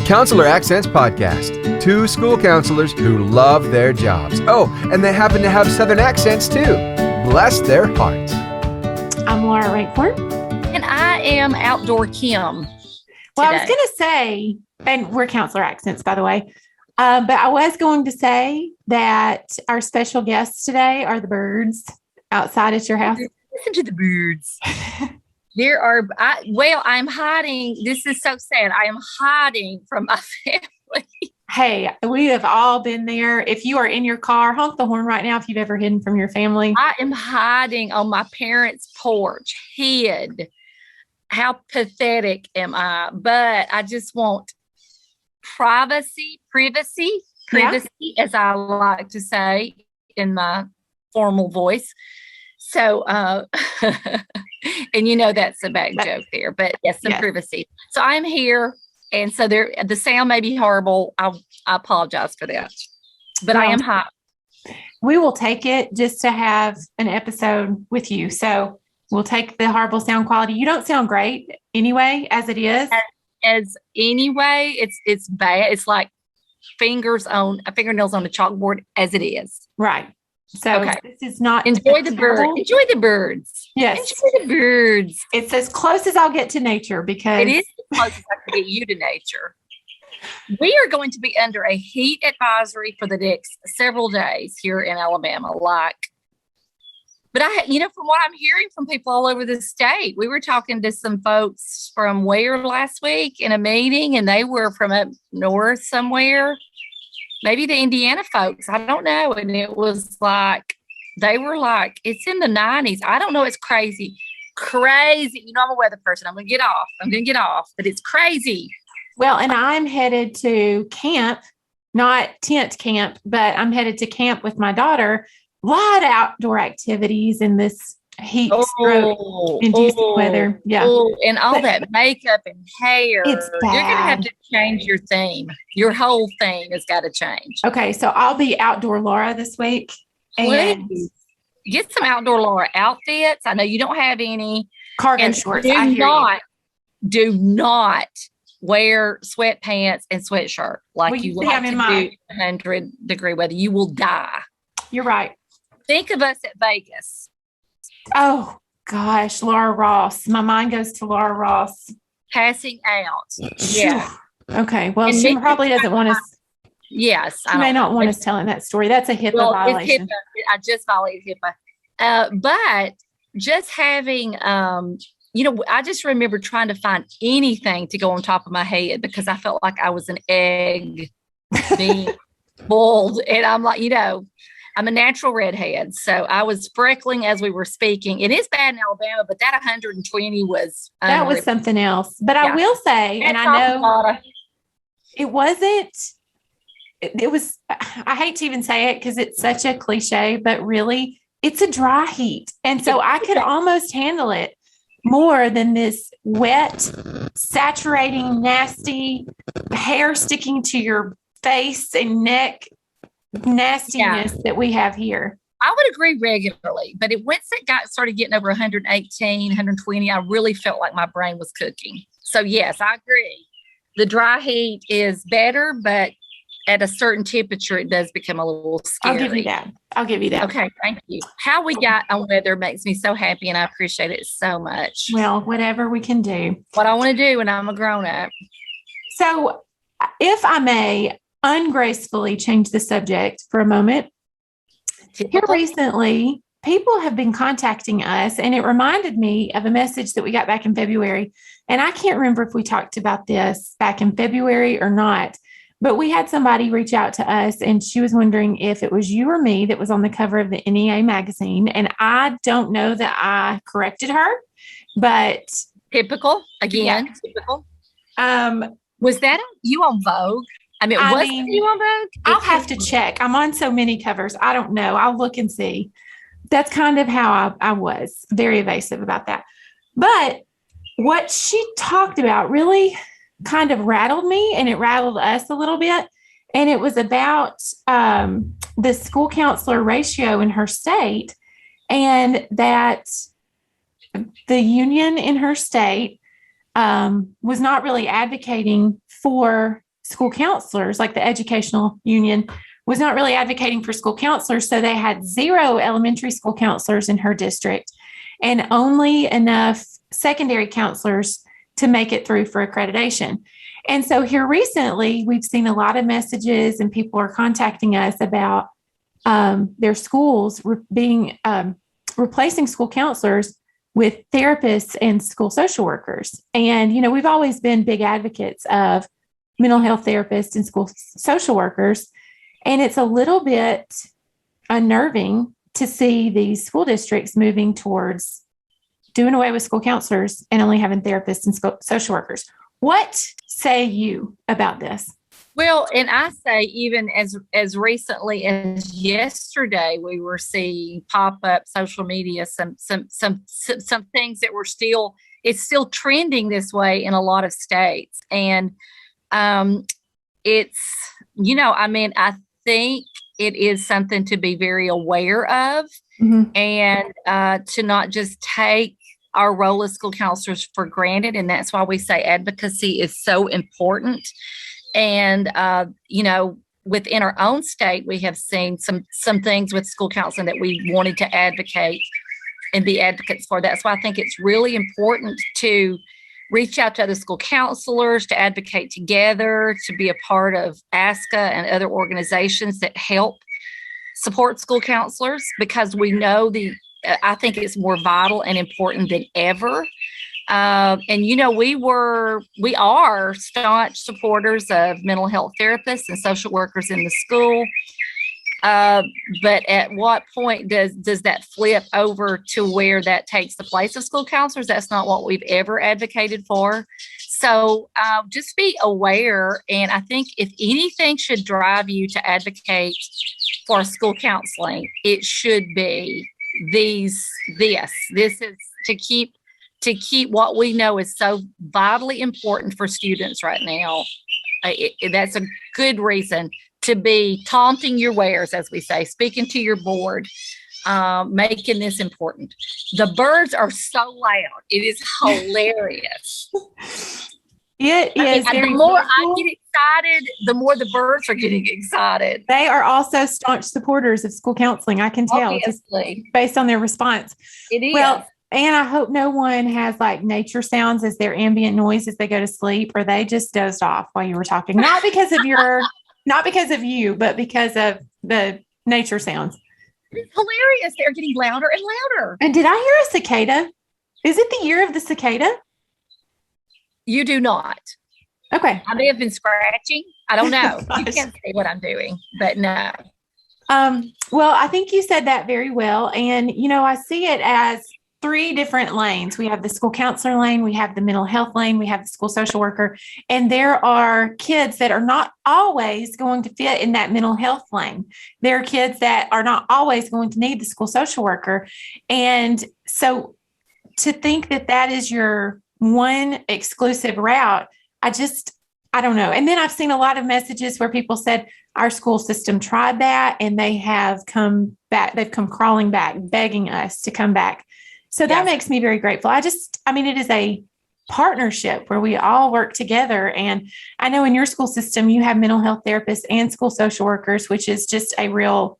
Counselor Accents Podcast. Two school counselors who love their jobs. Oh, and they happen to have Southern accents too. Bless their hearts. I'm Laura Rakeford. And I am Outdoor Kim. Well, I was going to say, and we're Counselor Accents, by the way, but I was going to say that our special guests today are the birds outside at your house. Listen to the birds. I'm hiding. This is so sad. I am hiding from my family. Hey, we have all been there. If you are in your car, honk the horn right now if you've ever hidden from your family. I am hiding on my parents' porch, hid. How pathetic am I? But I just want privacy, as I like to say in my formal voice. So, and you know that's a bad joke there, but yes, some privacy. So I'm here, and so the sound may be horrible. I apologize for that, but I am hot. We will take it just to have an episode with you. So we'll take the horrible sound quality. You don't sound great anyway, as it is. Anyway, it's bad. It's like fingernails on a chalkboard as it is. Right. So This is not enjoy the birds. Enjoy the birds. Yes. Enjoy the birds. It's as close as I'll get to nature because it is as close as I can get you to nature. We are going to be under a heat advisory for the next several days here in Alabama. But from what I'm hearing from people all over the state, we were talking to some folks from where last week in a meeting, and they were from up north somewhere. Maybe the Indiana folks, I don't know. And it was like, they were like, it's in the 90s. I don't know. It's crazy. You know, I'm a weather person. I'm going to get off, but it's crazy. Well, and I'm headed to camp, not tent camp, but I'm headed to camp with my daughter. A lot of outdoor activities in this heat stroke inducing weather. Yeah. And all that makeup and hair. It's bad. You're going to have to change your theme. Your whole theme has got to change. Okay. So I'll be outdoor Laura this week. And please get some outdoor Laura outfits. I know you don't have any. Cargo shorts. Do not wear sweatpants and sweatshirt like you like to do 100-degree weather. You will die. You're right. Think of us at Vegas. Oh, gosh. Laura Ross. My mind goes to Laura Ross. Passing out. Yeah. Okay. Well, she probably doesn't want us. Yes. She may not want us telling that story. That's a HIPAA violation. It's HIPAA. I just violated HIPAA. But just having, I just remember trying to find anything to go on top of my head because I felt like I was an egg being boiled. And I'm like, I'm a natural redhead. So I was freckling as we were speaking. It is bad in Alabama, but that 120 was that was something else. But I will say, and I know it wasn't, it was, I hate to even say it because it's such a cliche, but really it's a dry heat. And so I could almost handle it more than this wet, saturating, nasty hair sticking to your face and neck nastiness that we have here. I would agree regularly, but once it started getting over 118, 120, I really felt like my brain was cooking. So yes, I agree. The dry heat is better, but at a certain temperature, it does become a little scary. I'll give you that. Okay, thank you. How we got on weather makes me so happy, and I appreciate it so much. Well, whatever we can do. What I want to do when I'm a grown-up. So if I may ungracefully change the subject for a moment. Here recently, people have been contacting us, and it reminded me of a message that we got back in February. And I can't remember if we talked about this back in February or not, but we had somebody reach out to us, and she was wondering if it was you or me that was on the cover of the NEA magazine. And I don't know that I corrected her, but typical. Was that you on Vogue? I mean, you on Vogue? I'll have to check. I'm on so many covers. I don't know. I'll look and see. That's kind of how I was very evasive about that. But what she talked about really kind of rattled me, and it rattled us a little bit. And it was about the school counselor ratio in her state, and that the union in her state was not really advocating for school counselors, like the educational union, was not really advocating for school counselors. So they had 0 elementary school counselors in her district and only enough secondary counselors to make it through for accreditation. And so here recently, we've seen a lot of messages and people are contacting us about their schools replacing school counselors with therapists and school social workers. And, we've always been big advocates of mental health therapists and school social workers. And it's a little bit unnerving to see these school districts moving towards doing away with school counselors and only having therapists and social workers. What say you about this? Well, and I say even as recently as yesterday, we were seeing pop up social media some things that it's still trending this way in a lot of states, and it's I think it is something to be very aware of, and to not just take our role as school counselors for granted, and that's why we say advocacy is so important. And, within our own state, we have seen some things with school counseling that we wanted to advocate and be advocates for. That's why I think it's really important to reach out to other school counselors, to advocate together, to be a part of ASCA and other organizations that help support school counselors, because we know I think it's more vital and important than ever. And we are staunch supporters of mental health therapists and social workers in the school. But at what point does that flip over to where that takes the place of school counselors? That's not what we've ever advocated for. So just be aware. And I think if anything should drive you to advocate for school counseling, it should be this is to keep what we know is so vitally important for students right now. That's a good reason to be taunting your wares, as we say, speaking to your board, making this important. The birds are so loud. It is hilarious. It is. The more I get excited, the more the birds are getting excited. They are also staunch supporters of school counseling. I can tell just based on their response. It is. Well, and I hope no one has like nature sounds as their ambient noise as they go to sleep, or they just dozed off while you were talking. Not because of you, but because of the nature sounds. It's hilarious. They're getting louder and louder. And did I hear a cicada? Is it the year of the cicada? You do not. Okay. I may have been scratching. I don't know. You can't see what I'm doing, but no. Well, I think you said that very well. And, I see it as 3 different lanes. We have the school counselor lane, we have the mental health lane, we have the school social worker, and there are kids that are not always going to fit in that mental health lane. There are kids that are not always going to need the school social worker. And so to think that is your one exclusive route, I don't know. And then I've seen a lot of messages where people said our school system tried that and they have come back, they've come crawling back, begging us to come back. So that makes me very grateful. it is a partnership where we all work together. And I know in your school system, you have mental health therapists and school social workers, which is just a real,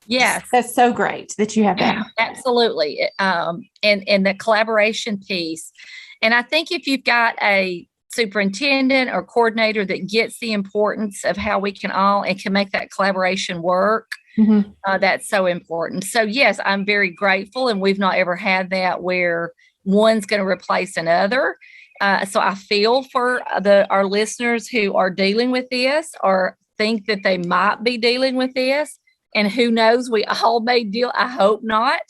that's so great that you have that. Absolutely. And the collaboration piece. And I think if you've got a superintendent or coordinator that gets the importance of how we can make that collaboration work, that's so important. So yes, I'm very grateful, and we've not ever had that where one's going to replace another. So I feel for our listeners who are dealing with this or think that they might be dealing with this, and who knows, we all may deal. I hope not.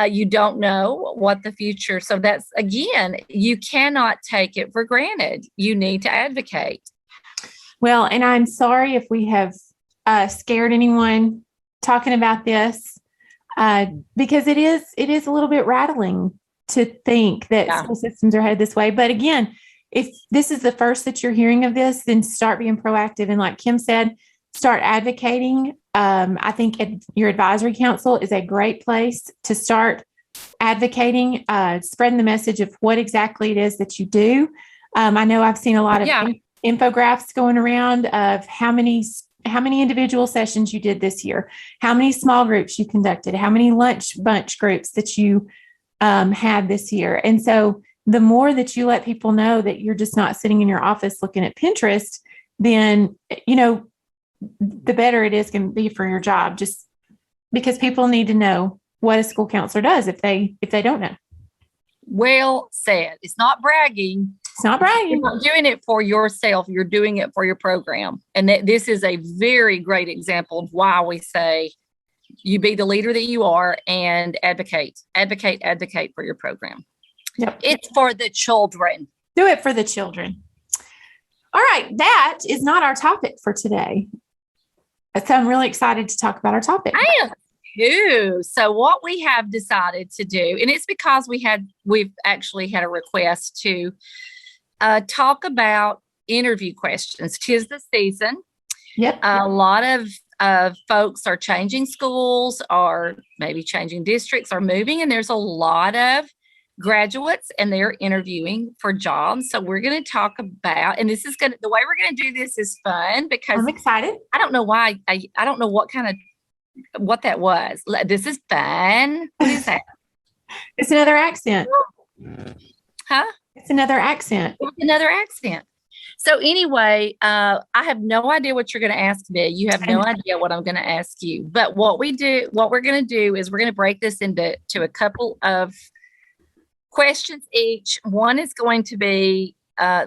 You don't know what the future. So that's, again, you cannot take it for granted. You need to advocate. Well, and I'm sorry if we have scared anyone talking about this, because it is a little bit rattling to think that school systems are headed this way. But again, if this is the first that you're hearing of this, then start being proactive. And like Kim said, start advocating. I think your advisory council is a great place to start advocating, spreading the message of what exactly it is that you do. I know I've seen a lot of infographics going around of how many individual sessions you did this year, how many small groups you conducted, how many lunch bunch groups that you had this year. And so the more that you let people know that you're just not sitting in your office looking at Pinterest, then, the better it is going to be for your job, just because people need to know what a school counselor does if they don't know. Well said. It's not bragging. It's not bragging. You're not doing it for yourself. You're doing it for your program. And this is a very great example of why we say you be the leader that you are and advocate for your program. Yep. It's for the children. Do it for the children. All right. That is not our topic for today. So I'm really excited to talk about our topic. I am too. So what we have decided to do, and it's because we've actually had a request to talk about interview questions. 'Tis the season. Yep. A lot of folks are changing schools or maybe changing districts or moving, and there's a lot of graduates and they're interviewing for jobs. So we're going to talk about, and the way we're going to do this is fun because I'm excited. I don't know why. I don't know what that was. This is fun. What is that? It's another accent. Huh? It's another accent. It's another accent. So anyway, I have no idea what you're going to ask me. You have no idea what I'm going to ask you. But what we're going to do is we're going to break this into a couple of questions each. One is going to be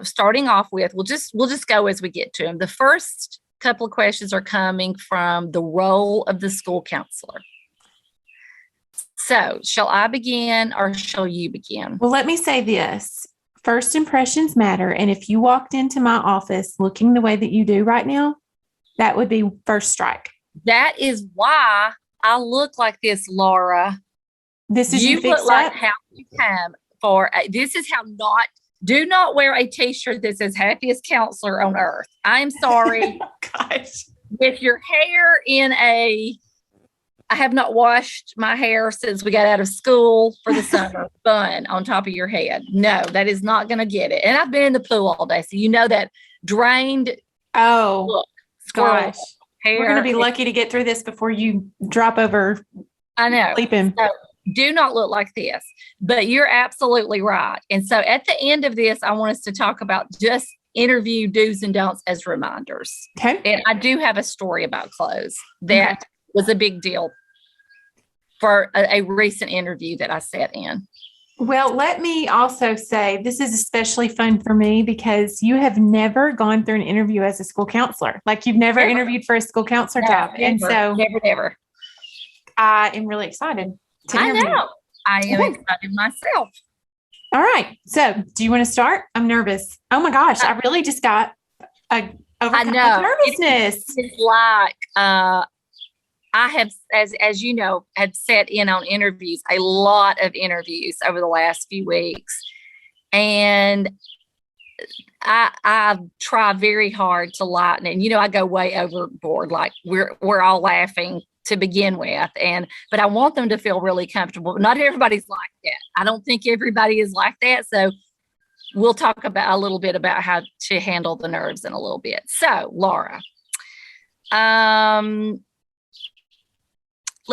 starting off with, we'll just go as we get to them. The first couple of questions are coming from the role of the school counselor. So shall I begin or shall you begin? Well, let me say this. First impressions matter. And if you walked into my office looking the way that you do right now, that would be first strike. That is why I look like this, Laura. This is you look like how you come for. This is how not. Do not wear a T-shirt that says "Happiest Counselor on Earth." I'm sorry. Gosh. With your hair I have not washed my hair since we got out of school for the summer. Bun on top of your head. No, that is not going to get it. And I've been in the pool all day, so you know that drained. Oh, look, gosh. Hair. We're going to be lucky to get through this before you drop over. I know. Sleeping. So, do not look like this, but you're absolutely right. And so at the end of this, I want us to talk about just interview do's and don'ts as reminders. Okay. And I do have a story about clothes that was a big deal for a recent interview that I sat in. Well, let me also say this is especially fun for me because you have never gone through an interview as a school counselor. Like you've never interviewed for a school counselor job. Never, and so never. I am really excited. I know. I am excited myself. All right. So do you want to start? I'm nervous. Oh my gosh. I really just got overcome with nervousness. It's like, I have, as you know, had sat in on interviews, a lot of interviews over the last few weeks. And I try very hard to lighten it. And, I go way overboard. Like we're all laughing to begin with. But I want them to feel really comfortable. Not everybody's like that. I don't think everybody is like that. So we'll talk about a little bit about how to handle the nerves in a little bit. So Laura, let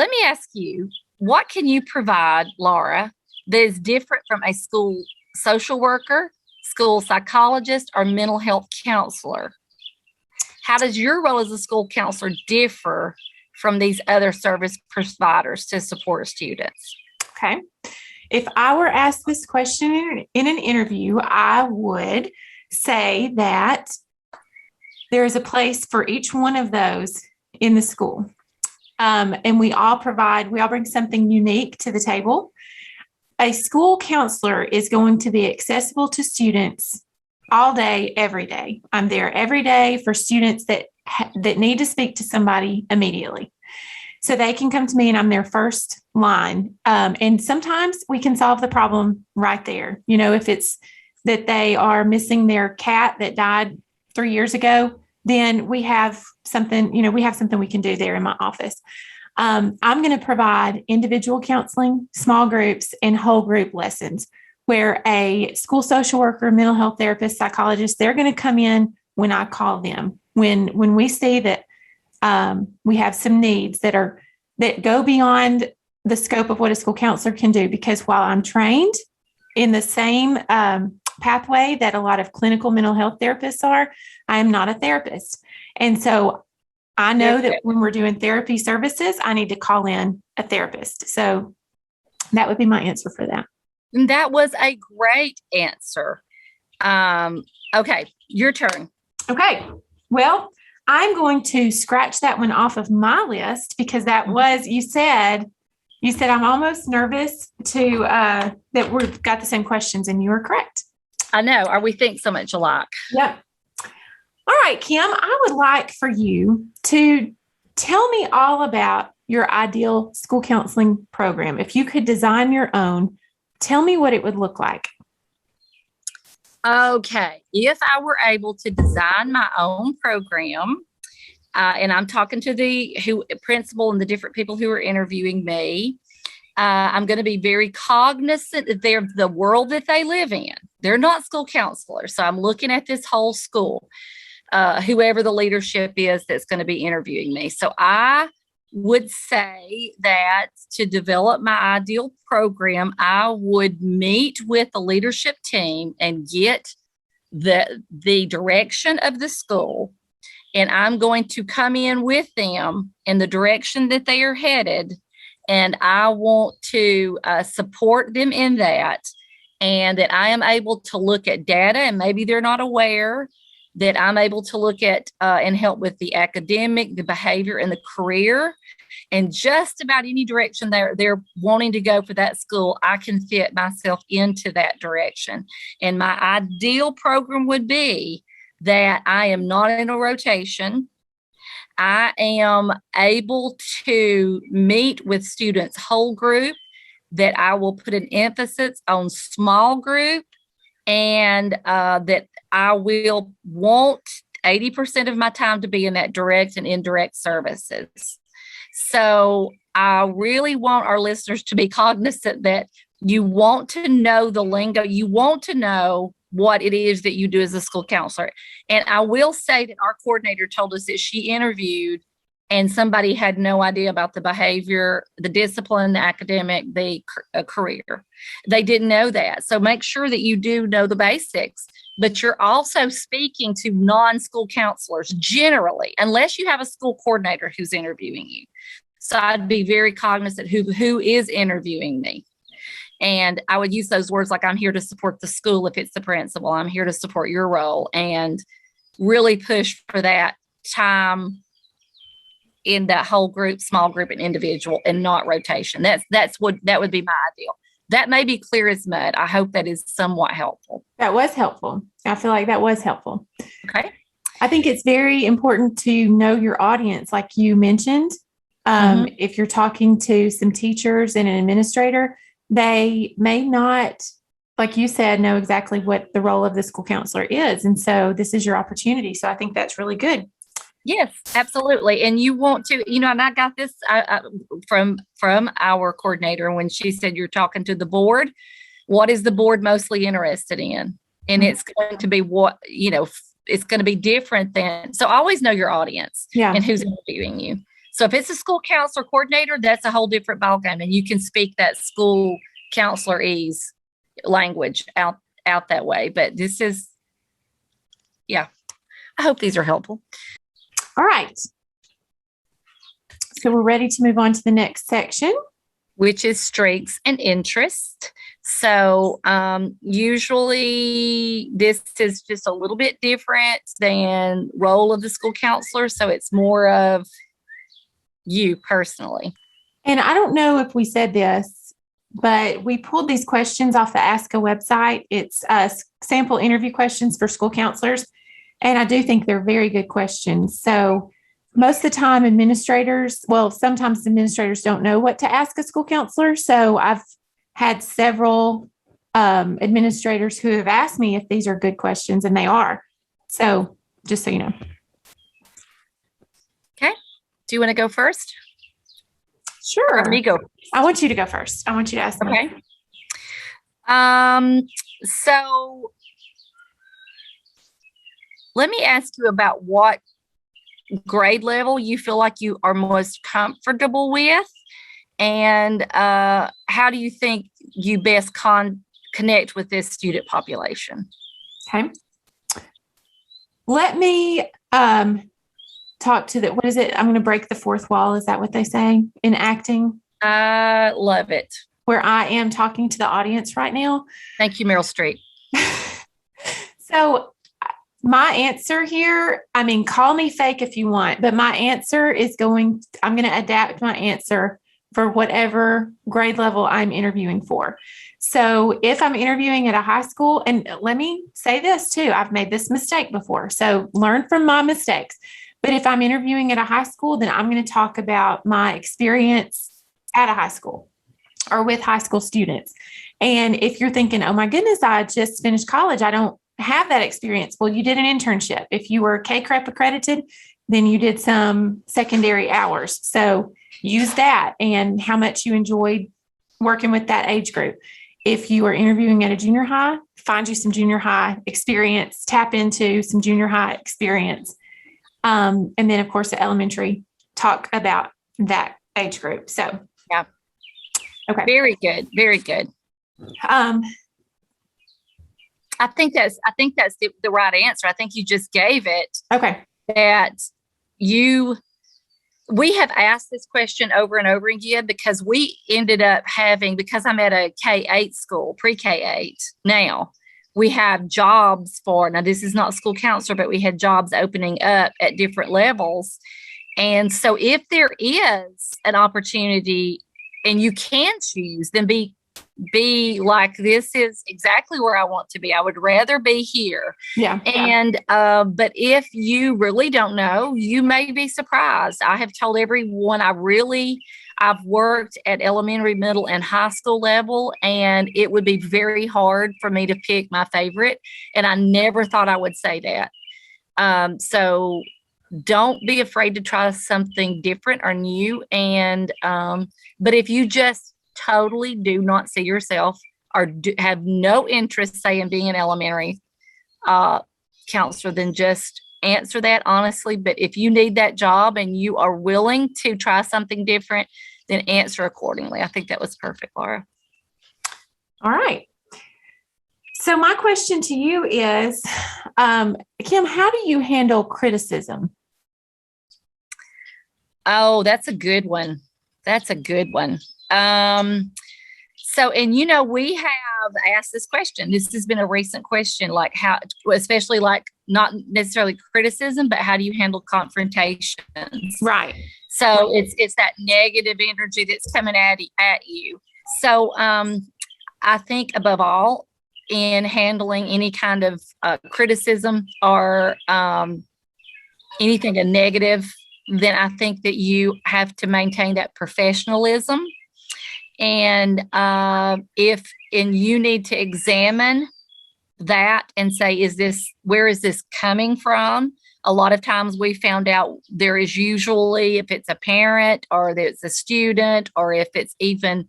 me ask you, what can you provide, Laura, that is different from a school social worker, school psychologist, or mental health counselor? How does your role as a school counselor differ from these other service providers to support students? Okay. If I were asked this question in an interview, I would say that there is a place for each one of those in the school. And we all bring something unique to the table. A school counselor is going to be accessible to students all day, every day. I'm there every day for students that need to speak to somebody immediately. So they can come to me and I'm their first line. And sometimes we can solve the problem right there. If it's that they are missing their cat that died 3 years ago, then we have something we can do there in my office. I'm going to provide individual counseling, small groups, and whole group lessons where a school social worker, mental health therapist, psychologist, they're going to come in when I call them. When we see that we have some needs that go beyond the scope of what a school counselor can do, because while I'm trained in the same pathway that a lot of clinical mental health therapists are, I am not a therapist. And so I know that when we're doing therapy services, I need to call in a therapist. So that would be my answer for that. And that was a great answer. Okay, your turn. Okay. Well, I'm going to scratch that one off of my list because that was, you said I'm almost nervous that we've got the same questions, and you are correct. I know. We think so much alike. Yep. All right, Kim, I would like for you to tell me all about your ideal school counseling program. If you could design your own, tell me what it would look like. Okay. If I were able to design my own program, and I'm talking to the principal and the different people who are interviewing me, I'm going to be very cognizant that they're the world that they live in. They're not school counselors. So I'm looking at this whole school, whoever the leadership is that's going to be interviewing me. So I would say that to develop my ideal program, I would meet with the leadership team and get the direction of the school. And I'm going to come in with them in the direction that they are headed. And I want to support them in that. And that I am able to look at data, and maybe they're not aware that I'm able to look at and help with the academic, the behavior, and the career. And just about any direction they're wanting to go for that school, I can fit myself into that direction. And my ideal program would be that I am not in a rotation. I am able to meet with students whole group, that I will put an emphasis on small group, and that I will want 80% of my time to be in that direct and indirect services. So I really want our listeners to be cognizant that you want to know the lingo. You want to know what it is that you do as a school counselor. And I will say that our coordinator told us that she interviewed and somebody had no idea about the behavior, the discipline, the academic, the career. They didn't know that. So make sure that you do know the basics, but you're also speaking to non-school counselors generally, unless you have a school coordinator who's interviewing you. So I'd be very cognizant who is interviewing me. And I would use those words like, I'm here to support the school if it's the principal. I'm here to support your role, and really push for that time in that whole group, small group, and individual, and not rotation. That would be my ideal. That may be clear as mud. I hope that is somewhat helpful. That was helpful. I feel like that was helpful. Okay. I think it's very important to know your audience, like you mentioned. If you're talking to some teachers and an administrator, they may not, like you said, know exactly what the role of the school counselor is. And so this is your opportunity. So I think that's really good. Yes, absolutely. And you want to, and I got this from our coordinator when she said, you're talking to the board. What is the board mostly interested in? And it's going to be it's going to be different than, so always know your audience and who's interviewing you. So if it's a school counselor coordinator, that's a whole different ballgame, and you can speak that school counselor-ese language out that way. But this is, I hope these are helpful. All right. So we're ready to move on to the next section, which is strengths and interests. So usually this is just a little bit different than role of the school counselor. So it's more of you personally. And I don't know if we said this, but we pulled these questions off the ASCA website. It's sample interview questions for school counselors. And I do think they're very good questions. So most of the time sometimes administrators don't know what to ask a school counselor. So I've had several administrators who have asked me if these are good questions, and they are. So just so you know. Okay. Do you want to go first? Sure. Let me go. I want you to go first. I want you to ask me. Okay. So let me ask you about what grade level you feel like you are most comfortable with, and how do you think you best connect with this student population? Okay. Let me talk to what is it? I'm going to break the fourth wall. Is that what they say in acting? I love it. Where I am talking to the audience right now. Thank you, Meryl Streep. So my answer here, I mean, call me fake if you want, but my answer is I'm going to adapt my answer for whatever grade level I'm interviewing for. So if I'm interviewing at a high school, and let me say this too, I've made this mistake before, so learn from my mistakes. But if I'm interviewing at a high school, then I'm going to talk about my experience at a high school or with high school students. And if you're thinking, oh my goodness, I just finished college, I don't have that experience. Well, you did an internship. If you were K-CREP accredited, then you did some secondary hours. So use that and how much you enjoyed working with that age group. If you are interviewing at a junior high, find you some junior high experience, tap into some junior high experience. And then, of course, at elementary, talk about that age group. So, yeah. Okay. Very good. Very good. I think that's the right answer. I think you just gave it. Okay. That we have asked this question over and over again because we ended up because I'm at a K-8 school, pre-K-8 now, we have jobs now this is not school counselor, but we had jobs opening up at different levels. And so if there is an opportunity and you can choose, then be like, this is exactly where I want to be. I would rather be here. Yeah. And, but if you really don't know, you may be surprised. I have told everyone I've worked at elementary, middle, and high school level, and it would be very hard for me to pick my favorite. And I never thought I would say that. So don't be afraid to try something different or new. And, but if you just totally do not see yourself or have no interest, say, in being an elementary counselor, then just answer that honestly. But if you need that job and you are willing to try something different, then answer accordingly. I think that was perfect, Laura. All right. So my question to you is, Kim, how do you handle criticism? Oh, that's a good one. That's a good one. So, and we have asked this question. This has been a recent question, like how, especially like not necessarily criticism, but how do you handle confrontations? Right. So it's that negative energy that's coming at you. So, I think above all, in handling any kind of criticism or anything a negative, then I think that you have to maintain that professionalism. And you need to examine that and say, where is this coming from? A lot of times we found out there is usually, if it's a parent or it's a student or if it's even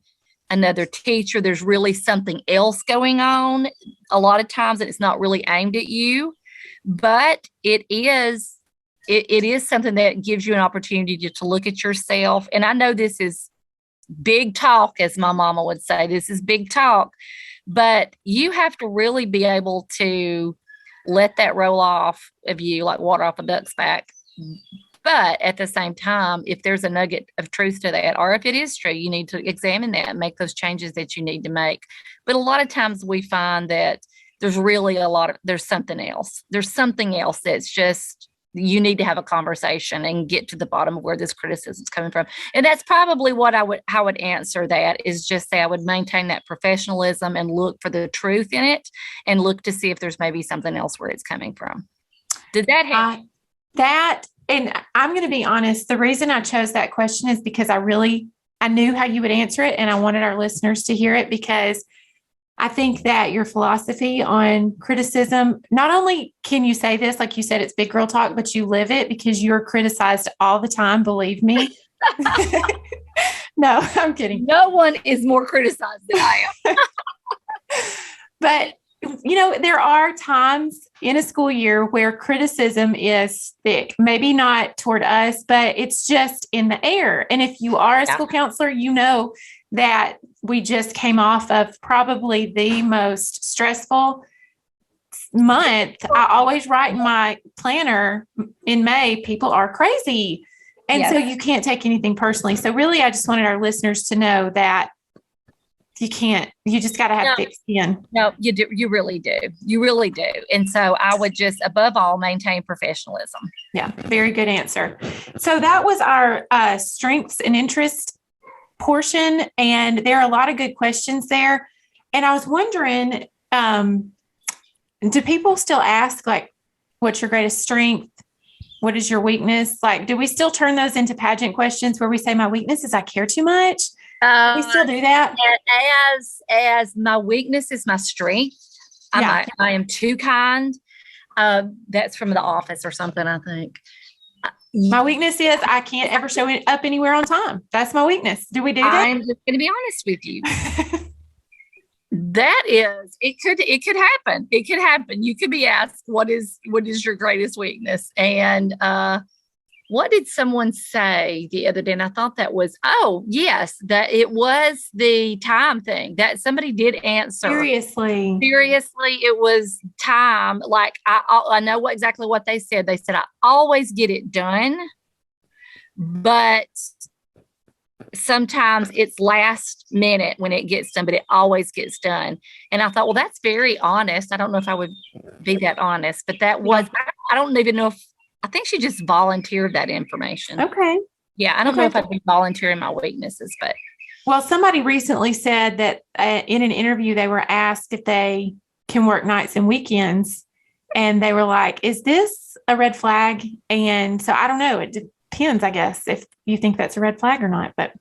another teacher, there's really something else going on. A lot of times it's not really aimed at you, but it is something that gives you an opportunity to look at yourself. And I know this is big talk, as my mama would say. This is big talk, but you have to really be able to let that roll off of you like water off a duck's back. But at the same time, if there's a nugget of truth to that, or if it is true, you need to examine that and make those changes that you need to make. But a lot of times we find that there's really there's something else. There's something else that's just, you need to have a conversation and get to the bottom of where this criticism is coming from. And that's probably how I would answer that, is just say I would maintain that professionalism and look for the truth in it and look to see if there's maybe something else where it's coming from. Did that help? And I'm going to be honest, the reason I chose that question is because I knew how you would answer it, and I wanted our listeners to hear it, because I think that your philosophy on criticism, not only can you say this, like you said, it's big girl talk, but you live it because you're criticized all the time. Believe me. No, I'm kidding. No one is more criticized than I am. But there are times in a school year where criticism is thick, maybe not toward us, but it's just in the air. And if you are a school counselor, you know that we just came off of probably the most stressful month. I always write in my planner in May, people are crazy. And so you can't take anything personally. So really, I just wanted our listeners to know that you just got to have thick skin. No, you do. You really do. You really do. And so I would just, above all, maintain professionalism. Yeah. Very good answer. So that was our strengths and interests portion. And there are a lot of good questions there. And I was wondering, do people still ask, like, what's your greatest strength? What is your weakness? Like, do we still turn those into pageant questions where we say, my weakness is I care too much? We still do that? As my weakness is my strength. I am too kind. That's from The Office or something, I think. My weakness is I can't ever show up anywhere on time. That's my weakness. Do we do that? I'm just going to be honest with you. It could happen. It could happen. You could be asked, what is your greatest weakness? And what did someone say the other day? And I thought that was, that it was the time thing that somebody did answer. Seriously, it was time. Like I know exactly what they said. They said, I always get it done, but sometimes it's last minute when it gets done, but it always gets done. And I thought, well, that's very honest. I don't know if I would be that honest, but that was, I don't even know if, I think she just volunteered that information. Okay. Yeah. I don't know if I'd be volunteering my weaknesses, but. Well, somebody recently said that in an interview, they were asked if they can work nights and weekends. And they were like, is this a red flag? And so I don't know. It depends, I guess, if you think that's a red flag or not. But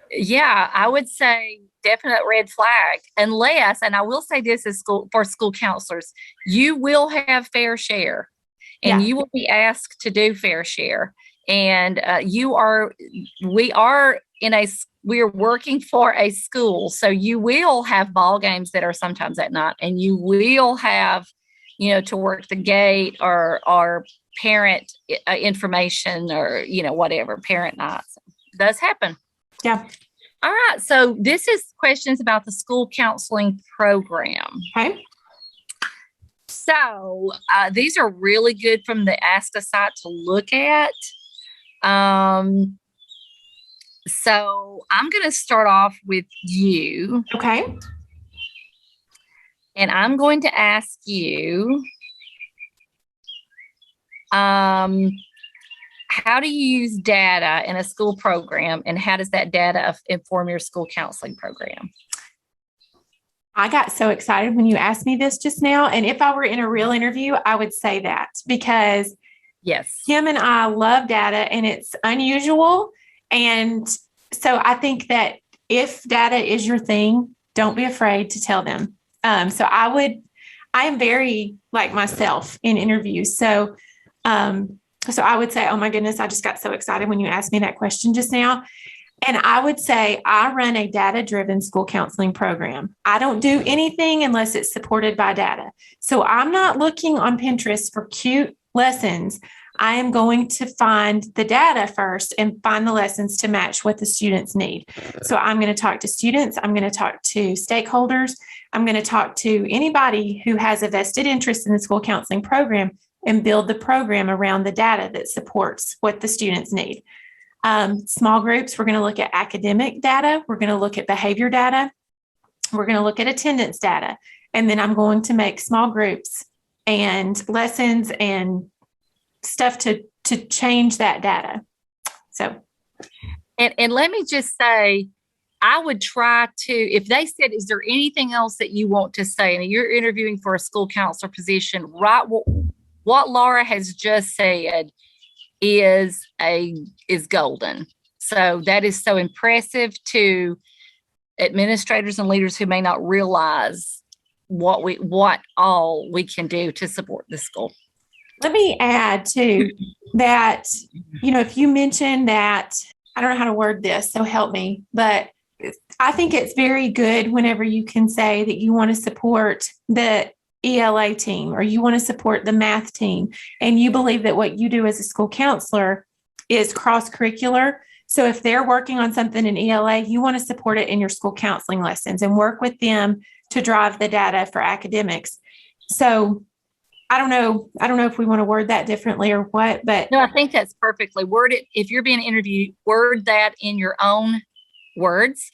yeah, I would say definite red flag, unless, and I will say this as for school counselors, you will have fair share. And you will be asked to do fair share. And we are working for a school. So you will have ball games that are sometimes at night, and you will have, to work the gate or parent information or, whatever, parent nights. It does happen. Yeah. All right. So this is questions about the school counseling program. Okay. So these are really good from the Ask Us site to look at. So I'm going to start off with you. Okay. And I'm going to ask you, how do you use data in a school program, and how does that data inform your school counseling program? I got so excited when you asked me this just now. And if I were in a real interview, I would say that, because Kim and I love data and it's unusual. And so I think that if data is your thing, don't be afraid to tell them. So I am very like myself in interviews. So I would say, oh my goodness, I just got so excited when you asked me that question just now. And I would say I run a data-driven school counseling program. I don't do anything unless it's supported by data. So I'm not looking on Pinterest for cute lessons. I am going to find the data first and find the lessons to match what the students need. So I'm going to talk to students. I'm going to talk to stakeholders. I'm going to talk to anybody who has a vested interest in the school counseling program and build the program around the data that supports what the students need. Small groups, we're going to look at academic data. We're going to look at behavior data. We're going to look at attendance data. And then I'm going to make small groups and lessons and stuff to change that data. So. And let me just say, I would try to, if they said, is there anything else that you want to say? And you're interviewing for a school counselor position, right? What Laura has just said is golden. So that is so impressive to administrators and leaders who may not realize what all we can do to support the school. Let me add too that, if you mention that, I don't know how to word this, so help me, but I think it's very good whenever you can say that you want to support the ELA team or you want to support the math team, and you believe that what you do as a school counselor is cross-curricular. So if they're working on something in ELA, you want to support it in your school counseling lessons and work with them to drive the data for academics. So I don't know if we want to word that differently or what, but no, I think that's perfectly worded. If you're being interviewed, word that in your own words,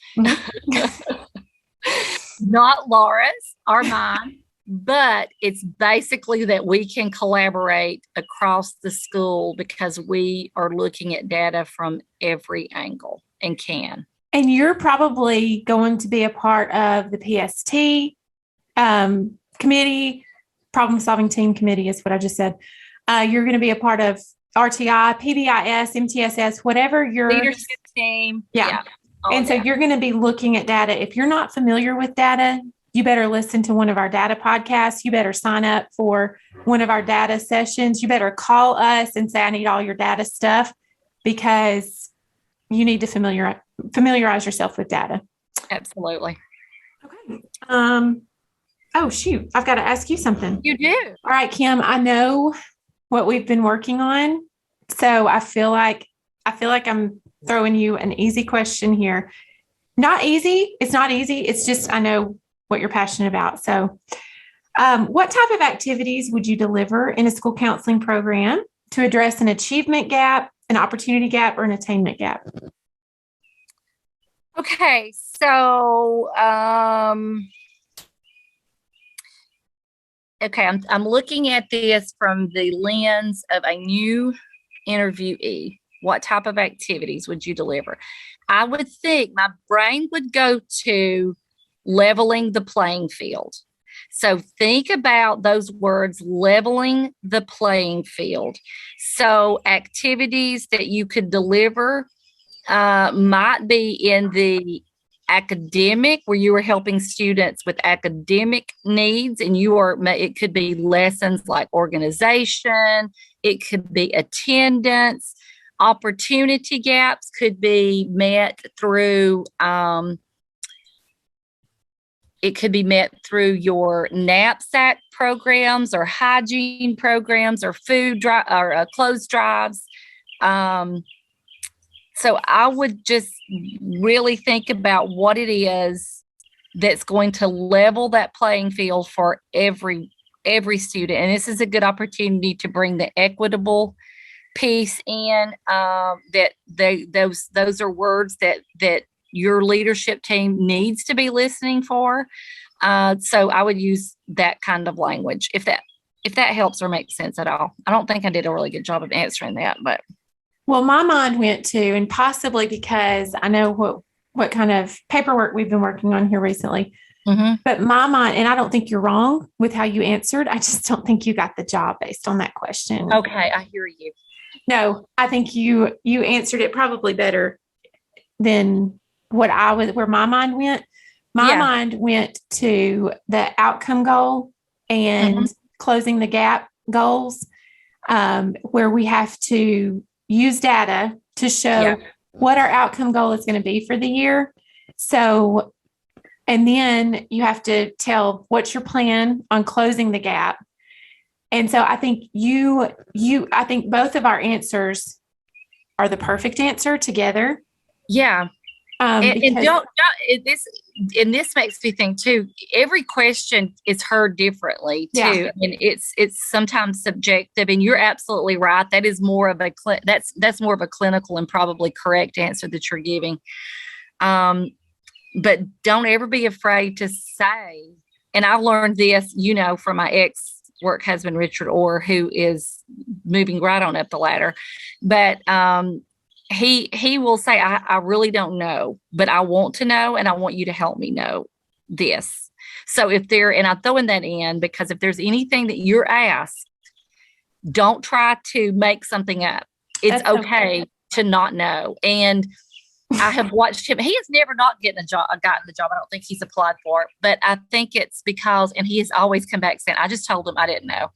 not Laura's or mine, but it's basically that we can collaborate across the school because we are looking at data from every angle and can. And you're probably going to be a part of the PST committee, problem solving team committee is what I just said. You're going to be a part of RTI, PBIS, MTSS, whatever your leadership team. Yeah. And so you're going to be looking at data. If you're not familiar with data, you better listen to one of our data podcasts. You better sign up for one of our data sessions. You better call us and say, I need all your data stuff, because you need to familiarize yourself with data. Absolutely. Okay. Oh, shoot. I've got to ask you something. You do. All right, Kim, I know what we've been working on. So I feel like I'm throwing you an easy question here. Not easy. It's not easy. It's just, I know what you're passionate about. So what type of activities would you deliver in a school counseling program to address an achievement gap, an opportunity gap, or an attainment gap? Okay. So, okay, I'm looking at this from the lens of a new interviewee. What type of activities would you deliver? I would think my brain would go to leveling the playing field. So think about those words, leveling the playing field. So activities that you could deliver might be in the academic, where you are helping students with academic needs, and it could be lessons like organization, it could be attendance. Opportunity gaps could be met through your knapsack programs or hygiene programs or food or clothes drives. So I would just really think about what it is that's going to level that playing field for every student. And this is a good opportunity to bring the equitable piece in. Those are words that your leadership team needs to be listening for. So I would use that kind of language if that helps or makes sense at all. I don't think I did a really good job of answering that, but. Well, my mind went to, and possibly because I know what kind of paperwork we've been working on here recently, but my mind, and I don't think you're wrong with how you answered. I just don't think you got the job based on that question. Okay, I hear you. No, I think you answered it probably better than where my mind went. My mind went to the outcome goal and closing the gap goals, where we have to use data to show what our outcome goal is going to be for the year. So, and then you have to tell what's your plan on closing the gap. And so I think I think both of our answers are the perfect answer together. Yeah. This makes me think too, every question is heard differently too. Yeah. And it's sometimes subjective, and you're absolutely right. That is more of that's more of a clinical and probably correct answer that you're giving. But don't ever be afraid to say, and I learned this, from my ex-work husband, Richard Orr, who is moving right on up the ladder. But, he will say, I really don't know, but I want to know, and I want you to help me know this. So and I'm throwing that in because if there's anything that you're asked, don't try to make something up. It's okay to not know. And I have watched him. He has never not gotten the job. I don't think he's applied for it, but I think it's because, and he has always come back saying, I just told him I didn't know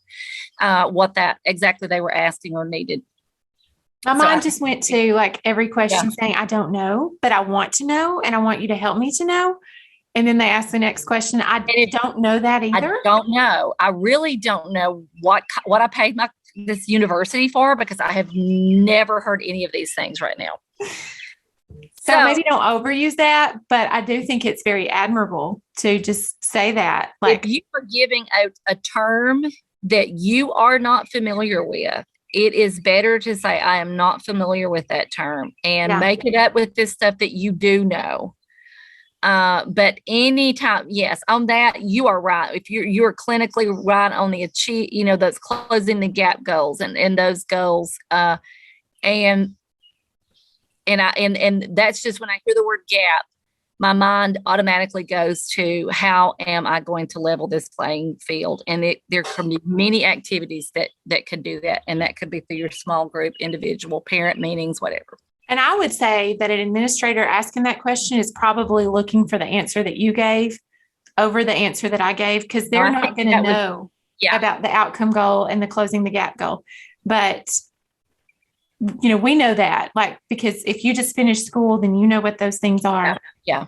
what that exactly they were asking or needed. My mind just went to like every question saying, I don't know, but I want to know, and I want you to help me to know. And then they ask the next question. I don't know that either. I don't know. I really don't know what I paid this university for, because I have never heard any of these things right now. So maybe don't overuse that, but I do think it's very admirable to just say that. Like, if you are giving a term that you are not familiar with, it is better to say, I am not familiar with that term, and make it up with this stuff that you do know. But anytime, yes, on that, you are right. If you're clinically right on the achieve, those closing the gap goals and those goals. And that's just, when I hear the word gap, my mind automatically goes to, how am I going to level this playing field? And there can be many activities that could do that. And that could be through your small group, individual, parent meetings, whatever. And I would say that an administrator asking that question is probably looking for the answer that you gave over the answer that I gave, because they're not going to know about the outcome goal and the closing the gap goal. But we know that, like, because if you just finished school, then you know what those things are. Yeah.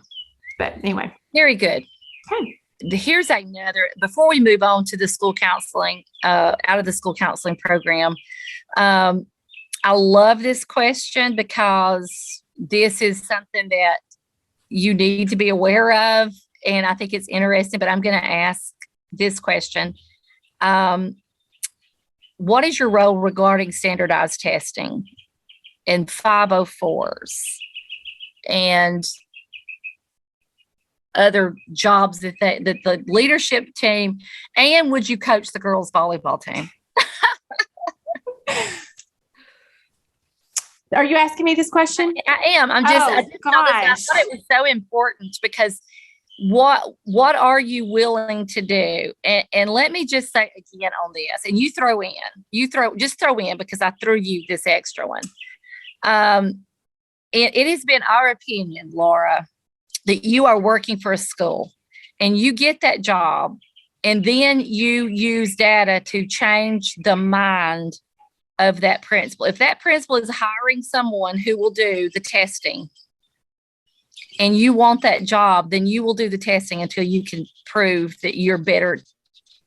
But anyway. Very good. Okay. Here's another, before we move on to the school counseling, out of the school counseling program. I love this question, because this is something that you need to be aware of. And I think it's interesting, but I'm going to ask this question. What is your role regarding standardized testing and 504s and other jobs that the leadership team, and would you coach the girls volleyball team? Are you asking me this question? I am. I thought it was so important, because what are you willing to do? And let me just say again on this, and you throw in, because I threw you this extra one. It has been our opinion, Laura, that you are working for a school and you get that job, and then you use data to change the mind of that principal. If that principal is hiring someone who will do the testing and you want that job, then you will do the testing until you can prove that your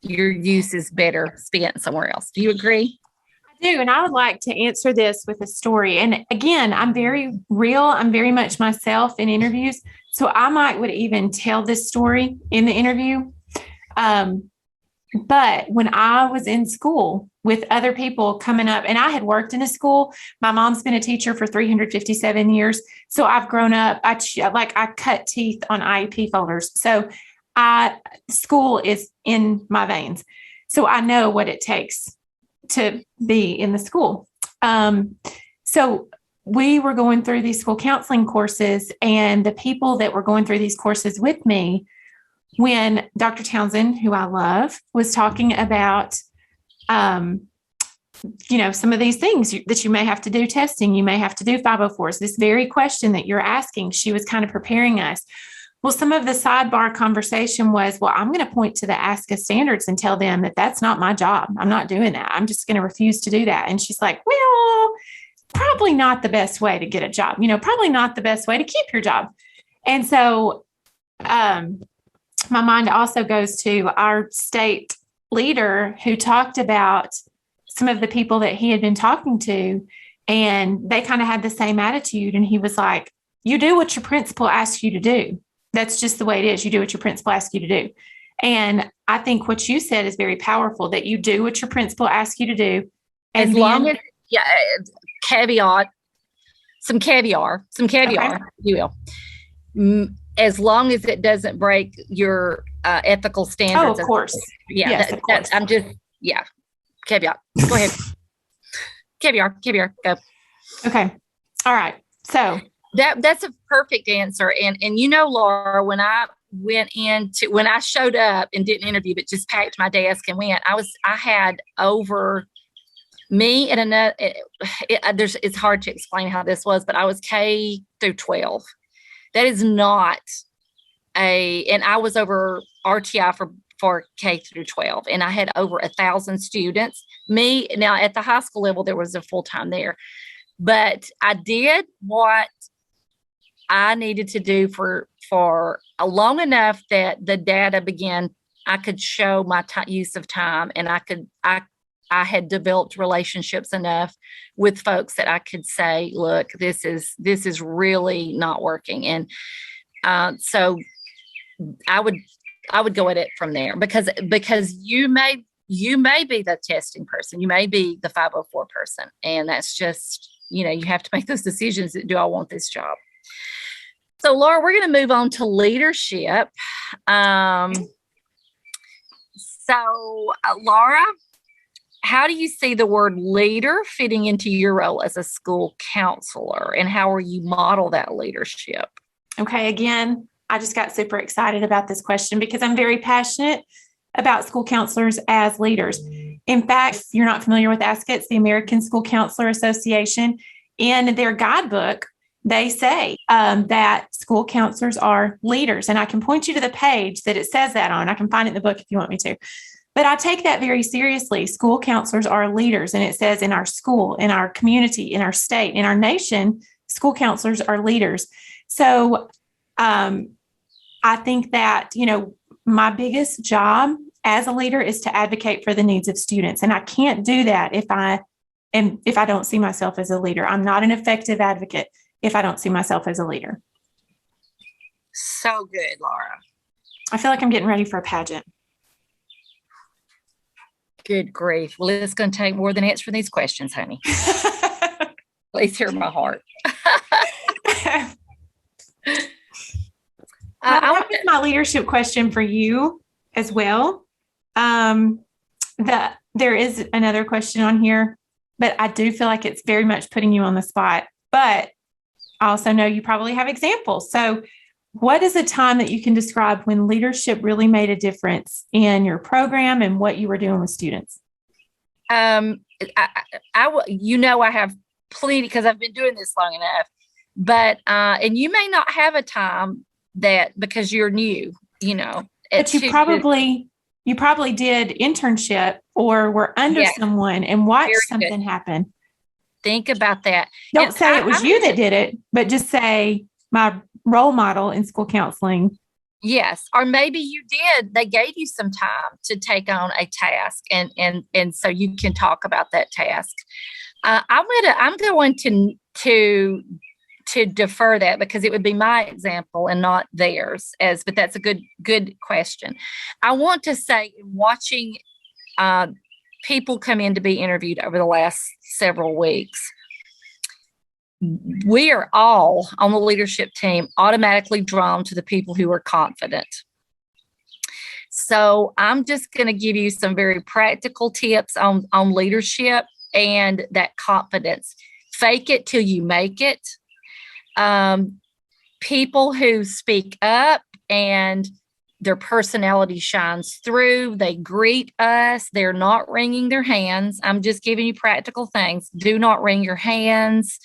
use is better spent somewhere else. Do you agree? I do. And I would like to answer this with a story. And again, I'm very real. I'm very much myself in interviews. So I would even tell this story in the interview. But when I was in school with other people coming up, and I had worked in a school, my mom's been a teacher for 357 years. So I've grown up, I cut teeth on IEP folders. So school is in my veins. So I know what it takes to be in the school. So we were going through these school counseling courses, and the people that were going through these courses with me, when Dr. Townsend, who I love, was talking about, some of these things that you may have to do testing, you may have to do 504s, this very question that you're asking, she was kind of preparing us. Well, some of the sidebar conversation was, well, I'm going to point to the ASCA standards and tell them that that's not my job. I'm not doing that. I'm just going to refuse to do that. And she's like, well, probably not the best way to get a job, probably not the best way to keep your job. And so, my mind also goes to our state leader who talked about some of the people that he had been talking to, and they kind of had the same attitude. And he was like, you do what your principal asks you to do. That's just the way it is. You do what your principal asks you to do. And I think what you said is very powerful, that you do what your principal asks you to do. And some caviar, okay, you will. As long as it doesn't break your ethical standards. Oh, of course. Yeah. Yes, of course. Caveat. Go ahead. Caviar, go. Okay. All right. So that's a perfect answer. And Laura, when I showed up and didn't interview, but just packed my desk and went, I had over me and another, it's hard to explain how this was, but I was K through 12. That is not and I was over RTI for K through 12, and I had over 1,000 students. Now at the high school level, there was a full-time there. But I did what I needed to do for a long enough that the data began. I could show my use of time, and I had developed relationships enough with folks that I could say, look, this is really not working. And so I would go at it from there, because you may be the testing person, you may be the 504 person, and that's just, you have to make those decisions. Do I want this job? So Laura, we're going to move on to leadership. Laura, how do you see the word leader fitting into your role as a school counselor, and how will you model that leadership? Okay, again, I just got super excited about this question because I'm very passionate about school counselors as leaders. In fact, if you're not familiar with ASCA, it's the American School Counselor Association. In their guidebook, they say that school counselors are leaders. And I can point you to the page that it says that on. I can find it in the book if you want me to. But I take that very seriously. School counselors are leaders. And it says in our school, in our community, in our state, in our nation, school counselors are leaders. So I think that, my biggest job as a leader is to advocate for the needs of students. And I can't do that if I don't see myself as a leader. I'm not an effective advocate if I don't see myself as a leader. So good, Laura. I feel like I'm getting ready for a pageant. Good grief. Well, it's going to take more than answering these questions, honey. Please hear my heart. That was my leadership question for you as well. There is another question on here, but I do feel like it's very much putting you on the spot. But I also know you probably have examples. So what is a time that you can describe when leadership really made a difference in your program and what you were doing with students? I have plenty because I've been doing this long enough, but, and you may not have a time that because you're new, but you probably did internship or were under someone and watched something happen. Think about that. Don't say it was you that did it, but just say my role model in school counseling. Yes. Or maybe you did. They gave you some time to take on a task and so you can talk about that task. I'm going to defer that because it would be my example and not theirs but that's a good question. I want to say, watching people come in to be interviewed over the last several weeks, we are all on the leadership team automatically drawn to the people who are confident. So I'm just going to give you some very practical tips on leadership and that confidence. Fake it till you make it. People who speak up and their personality shines through, they greet us, they're not wringing their hands. I'm just giving you practical things. Do not wring your hands.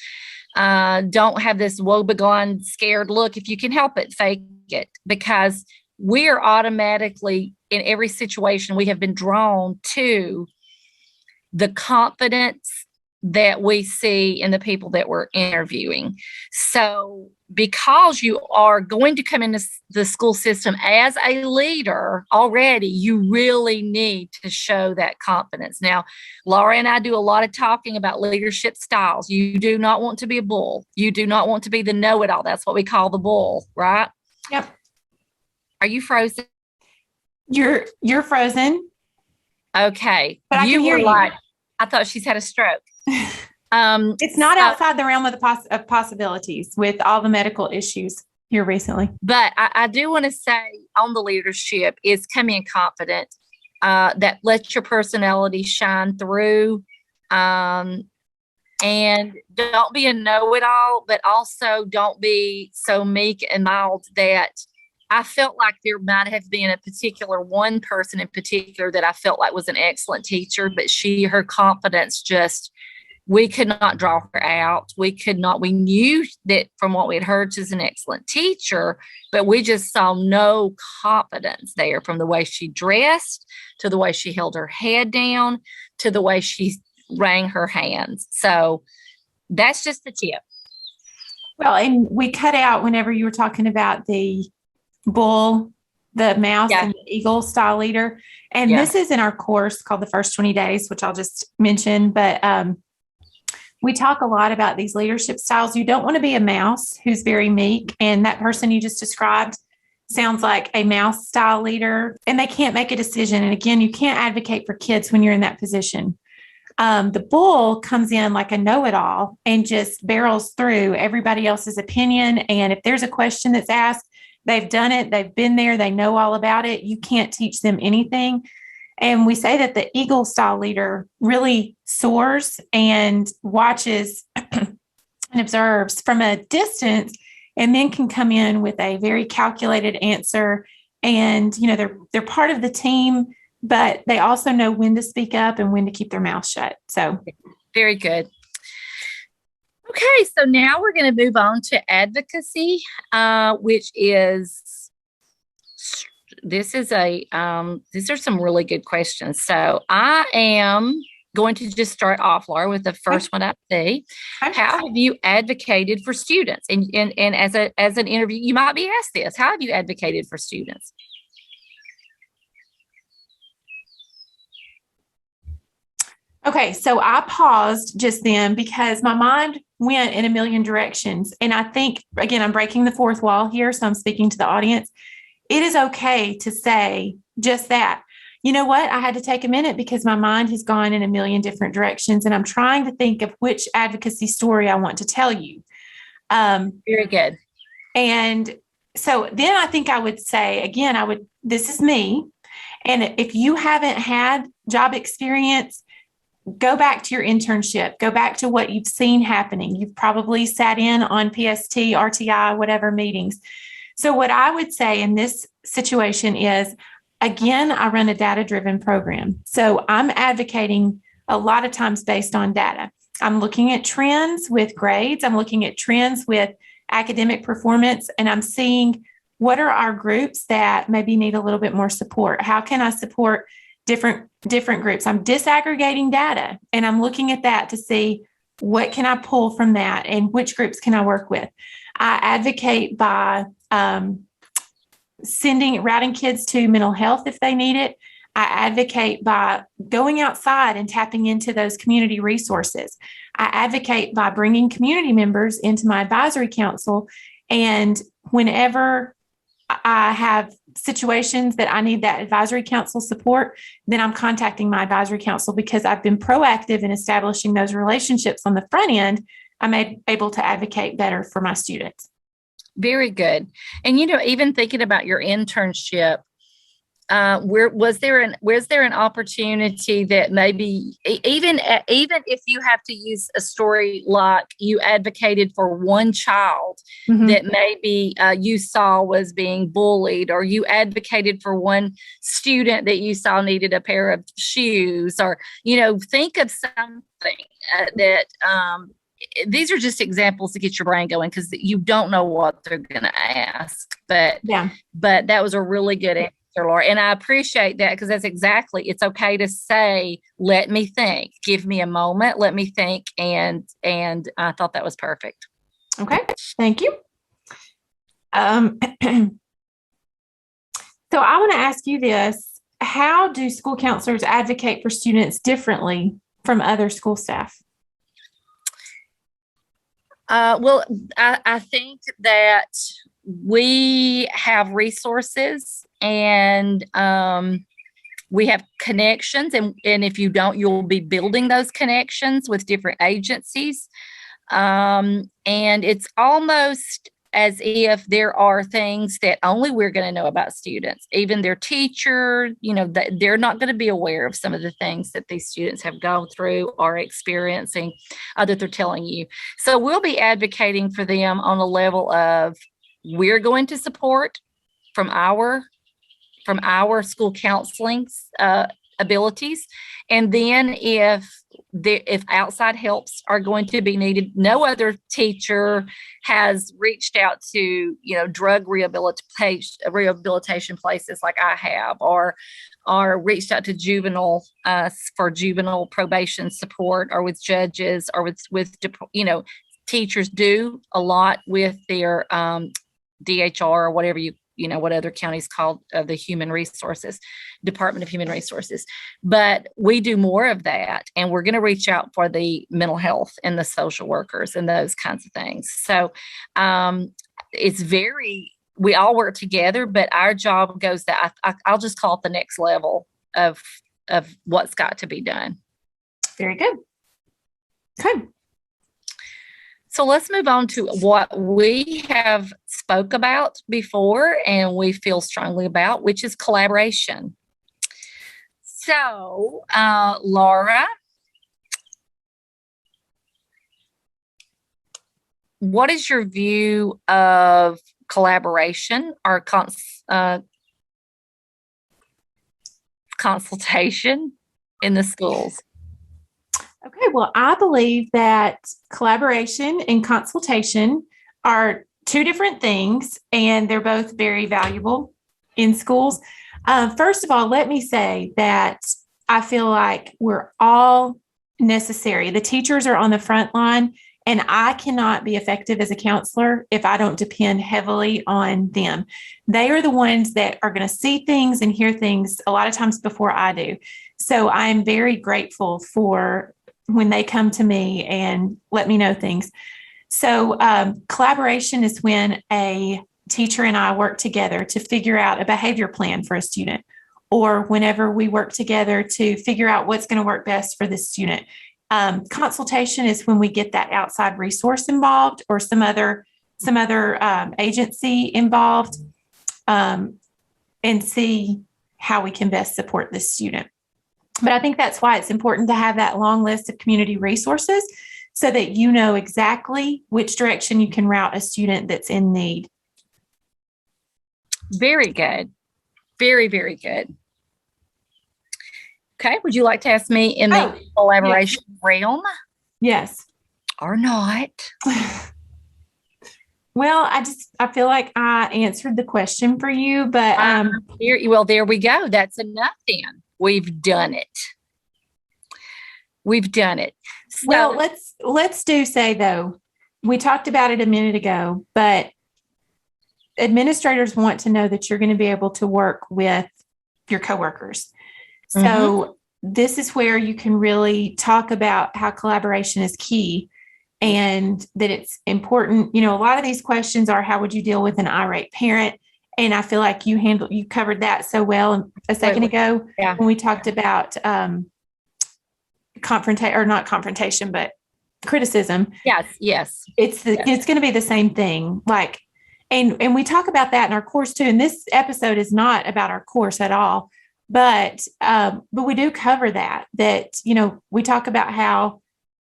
Don't have this woebegone, scared look. If you can help it, fake it, because we are automatically, in every situation, we have been drawn to the confidence that we see in the people that we're interviewing. So because you are going to come into the school system as a leader already, you really need to show that confidence. Now, Laura and I do a lot of talking about leadership styles. You do not want to be a bull. You do not want to be the know-it-all. That's what we call the bull, right? Yep. Are you frozen? You're frozen. Okay. But I can hear you. I thought she's had a stroke. It's not outside the realm of of possibilities with all the medical issues here recently. But I do want to say on the leadership is come in confident, that let your personality shine through, and don't be a know-it-all, but also don't be so meek and mild that I felt like there might have been a particular one person in particular that I felt like was an excellent teacher, but her confidence just, we could not draw her out. We knew that from what we had heard, she's an excellent teacher, but we just saw no confidence there, from the way she dressed, to the way she held her head down, to the way she rang her hands. So That's just the tip. Well, and we cut out whenever you were talking about the bull, the mouse, and the eagle style leader. And this is in our course called The First 20 Days, which I'll just mention. But we talk a lot about these leadership styles. You don't want to be a mouse who's very meek. And that person you just described sounds like a mouse style leader, and they can't make a decision. And again, you can't advocate for kids when you're in that position. The bull comes in like a know-it-all and just barrels through everybody else's opinion. And if there's a question that's asked, they've done it, they've been there, they know all about it. You can't teach them anything. And we say that the eagle style leader really soars and watches and observes from a distance, and then can come in with a very calculated answer. And, you know, they're part of the team, but they also know when to speak up and when to keep their mouth shut. So very good. Okay, so now we're going to move on to advocacy, which is, these are some really good questions. So I am going to just start off, Laura, with the first one I see. How have you advocated for students? And as an interview, you might be asked this: how have you advocated for students? Okay, so I paused just then because my mind went in a million directions. And I think, again, I'm breaking the fourth wall here, so I'm speaking to the audience. It is okay to say just that. You know what? I had to take a minute because my mind has gone in a million different directions, and I'm trying to think of which advocacy story I want to tell you. Very good. And so then I think I would say, again, this is me. And if you haven't had job experience, go back to your internship, go back to what you've seen happening. You've probably sat in on PST, RTI, whatever meetings. So what I would say in this situation is, again, I run a data-driven program. So I'm advocating a lot of times based on data. I'm looking at trends with grades. I'm looking at trends with academic performance, and I'm seeing what are our groups that maybe need a little bit more support. How can I support different groups? I'm disaggregating data, and I'm looking at that to see what can I pull from that and which groups can I work with. I advocate by routing kids to mental health if they need it. I advocate by going outside and tapping into those community resources. I advocate by bringing community members into my advisory council. And whenever I have situations that I need that advisory council support, then I'm contacting my advisory council because I've been proactive in establishing those relationships on the front end. I'm able to advocate better for my students. Very good. And, you know, even thinking about your internship, was there an opportunity that maybe even if you have to use a story like you advocated for one child that maybe you saw was being bullied, or you advocated for one student that you saw needed a pair of shoes, or, you know, think of something that these are just examples to get your brain going, because you don't know what they're going to ask. But that was a really good answer, Laura. And I appreciate that, because that's exactly, it's okay to say, let me think, give me a moment, let me think. And I thought that was perfect. Okay. Thank you. So I want to ask you this: how do school counselors advocate for students differently from other school staff? Well, I think that we have resources, and we have connections, and if you don't, you'll be building those connections with different agencies. And it's almost as if there are things that only we're going to know about students. Even their teacher, you know, they're not going to be aware of some of the things that these students have gone through or experiencing that they're telling you. So we'll be advocating for them on a level of, we're going to support from our school counseling abilities. And then if if outside helps are going to be needed. No other teacher has reached out to, drug rehabilitation places like I have, or reached out to juvenile for juvenile probation support, or with judges, or with teachers do a lot with their DHR, or whatever what other counties called the Department of Human Resources. But we do more of that, and we're going to reach out for the mental health and the social workers and those kinds of things. So we all work together, but our job goes that I'll just call it the next level of what's got to be done. Very good. Okay. So let's move on to what we have spoke about before and we feel strongly about, which is collaboration. So, Laura, what is your view of collaboration or consultation in the schools? Okay, well, I believe that collaboration and consultation are two different things, and they're both very valuable in schools. First of all, let me say that I feel like we're all necessary. The teachers are on the front line, and I cannot be effective as a counselor if I don't depend heavily on them. They are the ones that are going to see things and hear things a lot of times before I do. So I'm very grateful for when they come to me and let me know things. So collaboration is when a teacher and I work together to figure out a behavior plan for a student, or whenever we work together to figure out what's going to work best for the student. Consultation is when we get that outside resource involved, or some other agency involved, and see how we can best support the student. But I think that's why it's important to have that long list of community resources, so that you know exactly which direction you can route a student that's in need. Very good. Very, very good. Okay. Would you like to ask me in the collaboration realm? Yes. Or not? Well, I feel like I answered the question for you, but there we go. That's enough then. We've done it. So, well, let's say though, we talked about it a minute ago, but administrators want to know that you're going to be able to work with your coworkers. So this is where you can really talk about how collaboration is key, and that it's important. A lot of these questions are, how would you deal with an irate parent? And I feel like you covered that so well a second ago when we talked about not confrontation, but criticism. Yes. It's going to be the same thing. And we talk about that in our course too. And this episode is not about our course at all, but we do cover that, we talk about how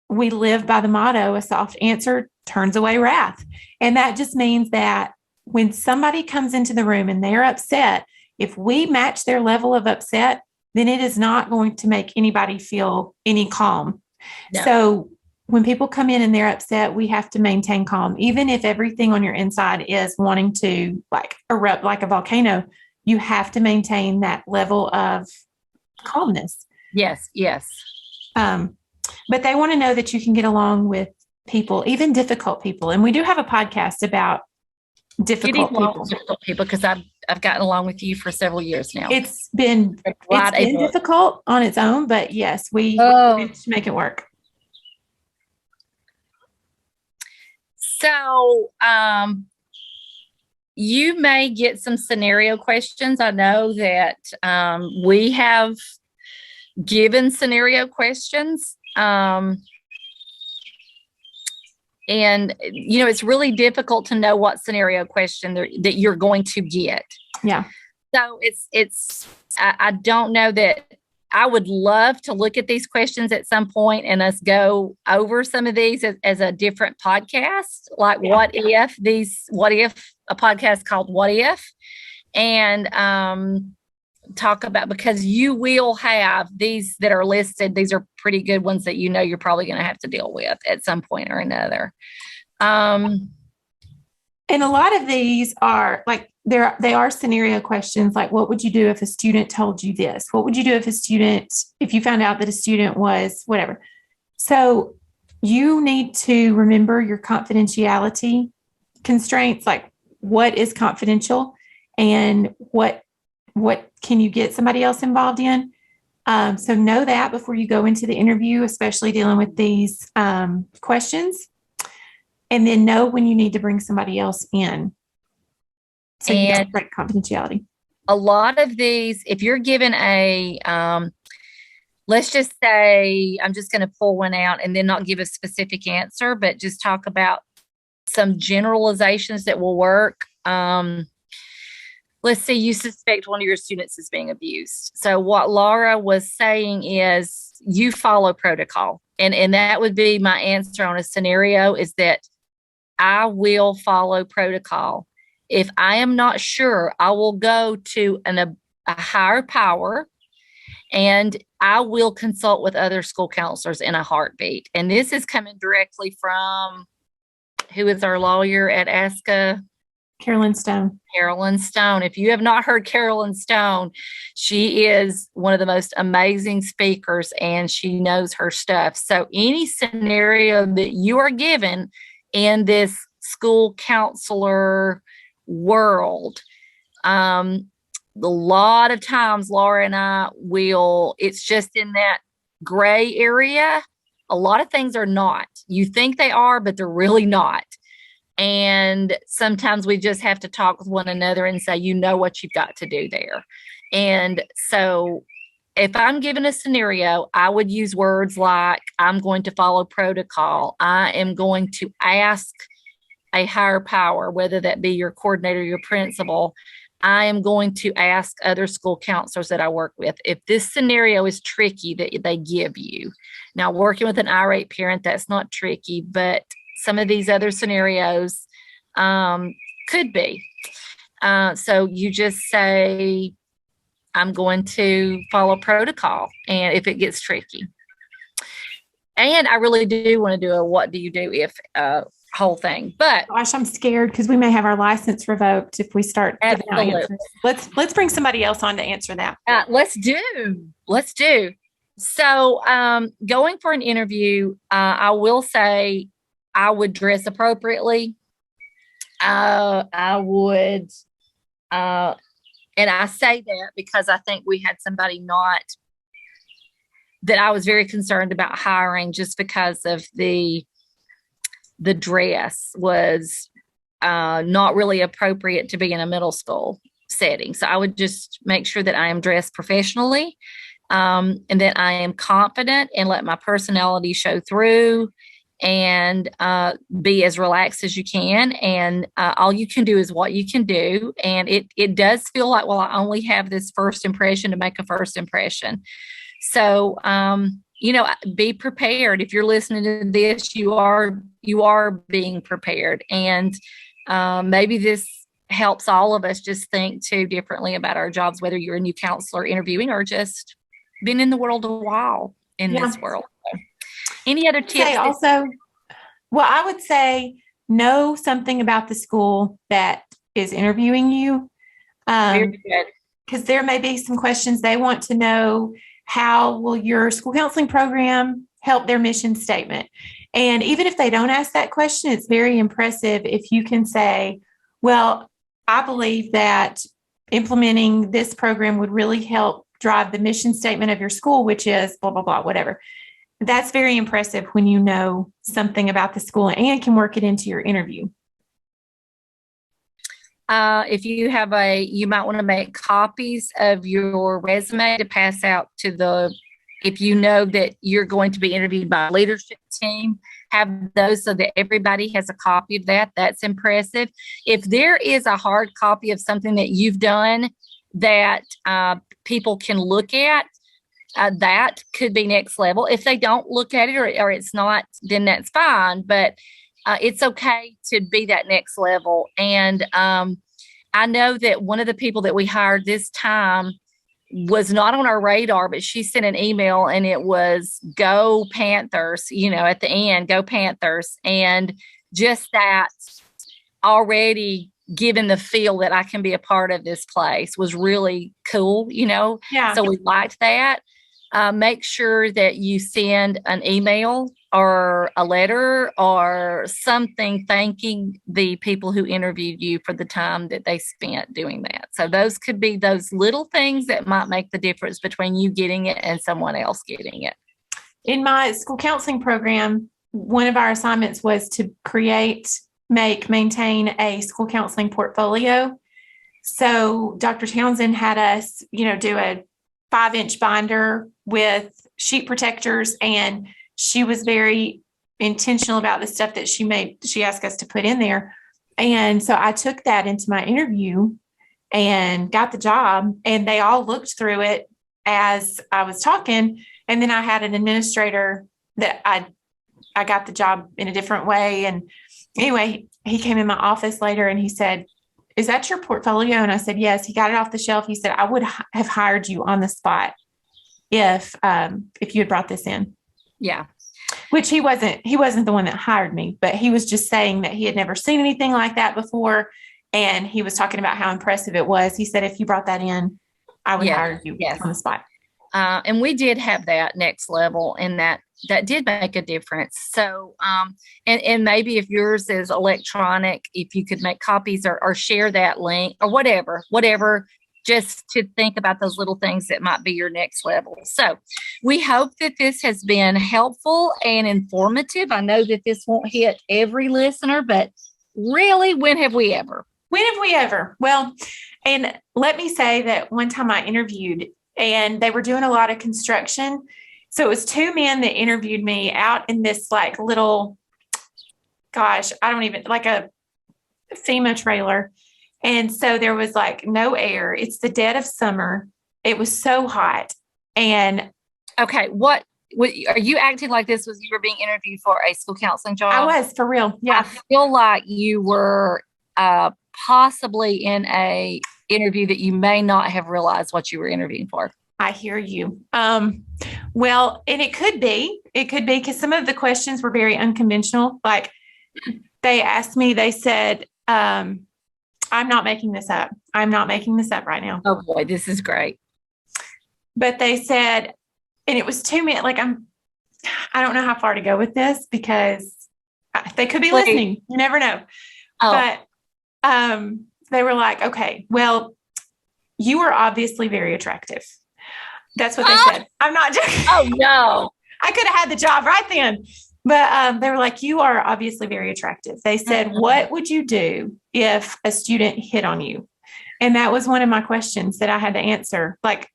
we live by the motto, a soft answer turns away wrath. And that just means that when somebody comes into the room and they're upset, if we match their level of upset, then it is not going to make anybody feel any calm. No. So when people come in and they're upset, we have to maintain calm. Even if everything on your inside is wanting to erupt like a volcano, you have to maintain that level of calmness. Yes. But they want to know that you can get along with people, even difficult people. And we do have a podcast about difficult people, because I've gotten along with you for several years now. It's been difficult on its own, but yes, we managed to make it work. So, you may get some scenario questions. I know that we have given scenario questions. And, it's really difficult to know what scenario question that you're going to get. Yeah. So I don't know that I would love to look at these questions at some point and us go over some of these as a different podcast, like what if a podcast called What If. And talk about, because you will have these that are listed. These are pretty good ones that you're probably going to have to deal with at some point or another. And a lot of these are like, they are scenario questions. Like, what would you do if a student told you this? What would you do if you found out that a student was whatever? So you need to remember your confidentiality constraints, like what is confidential and what can you get somebody else involved in? So know that before you go into the interview, especially dealing with these questions. And then know when you need to bring somebody else in. So you don't break confidentiality. A lot of these, if you're given let's just say, I'm just going to pull one out and then not give a specific answer, but just talk about some generalizations that will work. Let's say you suspect one of your students is being abused. So what Laura was saying is you follow protocol. And that would be my answer on a scenario, is that I will follow protocol. If I am not sure, I will go to a higher power, and I will consult with other school counselors in a heartbeat. And this is coming directly from, who is our lawyer at ASCA? Carolyn Stone. Carolyn Stone. If you have not heard Carolyn Stone, she is one of the most amazing speakers, and she knows her stuff. So any scenario that you are given in this school counselor world, a lot of times Laura and I it's just in that gray area. A lot of things are not. You think they are, but they're really not. And sometimes we just have to talk with one another and say, what you've got to do there. And so if I'm given a scenario, I would use words like, I'm going to follow protocol. I am going to ask a higher power, whether that be your coordinator, your principal. I am going to ask other school counselors that I work with. If this scenario is tricky that they give you. Now, working with an irate parent, that's not tricky, but some of these other scenarios could be. So you just say, I'm going to follow protocol, and if it gets tricky. And I really do want to do a what do you do if whole thing. But gosh, I'm scared because we may have our license revoked if we start giving out answers. Let's bring somebody else on to answer that. Let's do. So going for an interview, I will say I would dress appropriately. I would, and I say that because I think we had somebody that I was very concerned about hiring just because of the dress was not really appropriate to be in a middle school setting. So I would just make sure that I am dressed professionally, and that I am confident and let my personality show through, and be as relaxed as you can. And all you can do is what you can do. And it does feel like, well, I only have this first impression to make a first impression. So, be prepared. If you're listening to this, you are being prepared. And maybe this helps all of us just think too differently about our jobs, whether you're a new counselor interviewing or just been in the world a while in this world. So, any other tips? Also, well, I would say know something about the school that is interviewing you. Very good. Because there may be some questions they want to know. How will your school counseling program help their mission statement? And even if they don't ask that question, it's very impressive if you can say, well, I believe that implementing this program would really help drive the mission statement of your school, which is blah, blah, blah, whatever. That's very impressive when you know something about the school and can work it into your interview. If you you might want to make copies of your resume to pass out if you know that you're going to be interviewed by a leadership team, have those so that everybody has a copy of that. That's impressive. If there is a hard copy of something that you've done that people can look at, that could be next level. If they don't look at it or it's not, then that's fine. But it's okay to be that next level. And I know that one of the people that we hired this time was not on our radar, but she sent an email and it was "Go Panthers," at the end, "Go Panthers." And just that already given the feel that I can be a part of this place was really cool, Yeah. So we liked that. Make sure that you send an email or a letter or something thanking the people who interviewed you for the time that they spent doing that. So those could be those little things that might make the difference between you getting it and someone else getting it. In my school counseling program, one of our assignments was to maintain a school counseling portfolio. So Dr. Townsend had us, do a 5-inch binder with sheet protectors, and she was very intentional about the stuff that she asked us to put in there. And so I took that into my interview and got the job, and they all looked through it as I was talking. And then I had an administrator that I got the job in a different way. And anyway, he came in my office later and he said, "Is that your portfolio?" And I said, "Yes." He got it off the shelf. He said, "I would have hired you on the spot if you had brought this in." Yeah. Which he wasn't the one that hired me, but he was just saying that he had never seen anything like that before. And he was talking about how impressive it was. He said, "If you brought that in, I would hire you on the spot." And we did have that next level, and that did make a difference. So, and maybe if yours is electronic, if you could make copies or share that link or whatever, just to think about those little things that might be your next level. So we hope that this has been helpful and informative. I know that this won't hit every listener, but really, when have we ever? When have we ever? Well, and let me say that one time I interviewed, and they were doing a lot of construction. So it was 2 men that interviewed me out in this like little, like a FEMA trailer. And so there was like no air. It's the dead of summer. It was so hot. And okay, what are you acting like this was you were being interviewed for a school counseling job? I was, for real. Yeah. I feel like you were possibly in a interview that you may not have realized what you were interviewing for. I hear you. Well, and it could be because some of the questions were very unconventional. Like they asked me, they said, "I'm not making this up. I'm not making this up right now." Oh boy, this is great. But they said, and it was 2 minutes. Like I don't know how far to go with this because they could be listening. You never know. Oh. But they were like, "Okay, well, you are obviously very attractive." That's what they said. I'm not joking. Oh, no. I could have had the job right then. But they were like, "You are obviously very attractive." They said, "What would you do if a student hit on you?" And that was one of my questions that I had to answer. But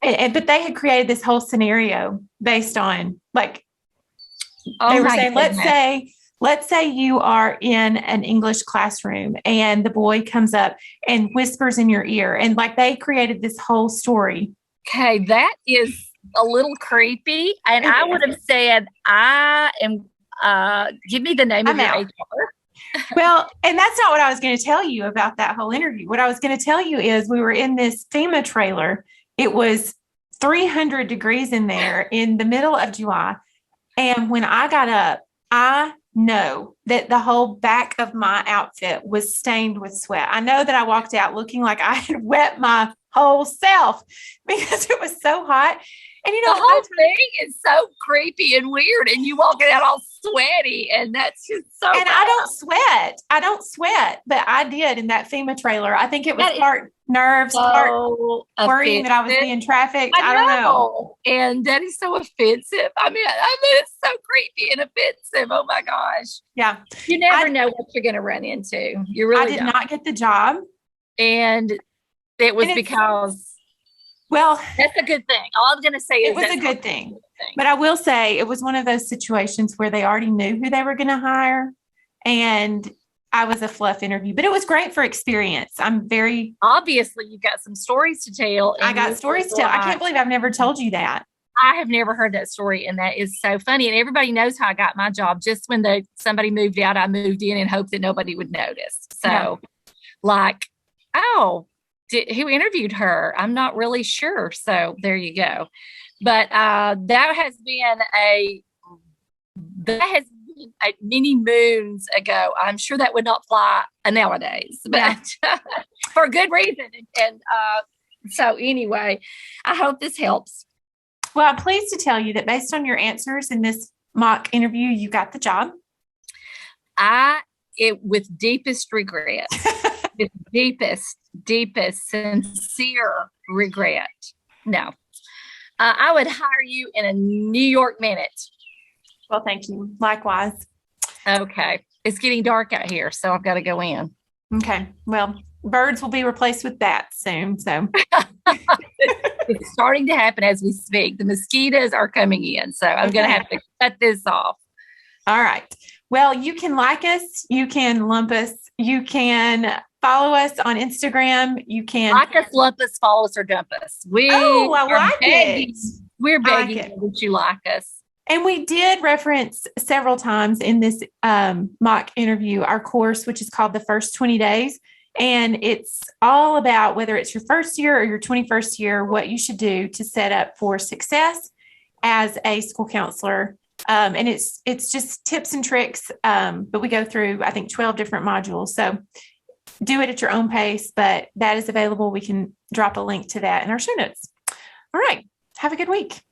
they had created this whole scenario based on they were saying, let's say you are in an English classroom and the boy comes up and whispers in your ear. And they created this whole story. Okay, that is a little creepy. And I would have said, give me the name of your HR. Well, and that's not what I was going to tell you about that whole interview. What I was going to tell you is we were in this FEMA trailer. It was 300 degrees in there in the middle of July. And when I got up, I know that the whole back of my outfit was stained with sweat. I know that I walked out looking like I had wet my whole self because it was so hot. And the whole thing is so creepy and weird, and you walking out all sweaty, and that's just so. And bad. I don't sweat, but I did in that FEMA trailer. I think it was part nerves, part worrying that I was being trafficked. I don't know. And that is so offensive. I mean, it's so creepy and offensive. Oh my gosh. Yeah. You never know what you're going to run into. You really I did not get the job, and it was because. Well, that's a good thing. All I'm going to say is it was a good thing. But I will say it was one of those situations where they already knew who they were going to hire. And I was a fluff interview, but it was great for experience. Obviously, you've got some stories to tell. I got stories to tell. I can't believe I've never told you that. I have never heard that story. And that is so funny. And everybody knows how I got my job. Just when somebody moved out, I moved in and hoped that nobody would notice. So who interviewed her. I'm not really sure. So there you go. But that has been many moons ago. I'm sure that would not fly nowadays, but for good reason. And so anyway, I hope this helps. Well, I'm pleased to tell you that based on your answers in this mock interview, you got the job. With deepest regret, with deepest, sincere regret. No, I would hire you in a New York minute. Well, thank you. Likewise. Okay. It's getting dark out here, so I've got to go in. Okay. Well, birds will be replaced with bats soon. So it's starting to happen as we speak. The mosquitoes are coming in, so I'm going to have to cut this off. All right. Well, you can like us. You can lump us. You can follow us on Instagram. You can like us, lump us, follow us, or dump us. I like it. We're begging that you like us. And we did reference several times in this mock interview our course, which is called The First 20 Days. And it's all about whether it's your first year or your 21st year, what you should do to set up for success as a school counselor. And it's just tips and tricks. But we go through, I think, 12 different modules. So do it at your own pace, but that is available. We can drop a link to that in our show notes. All right. Have a good week.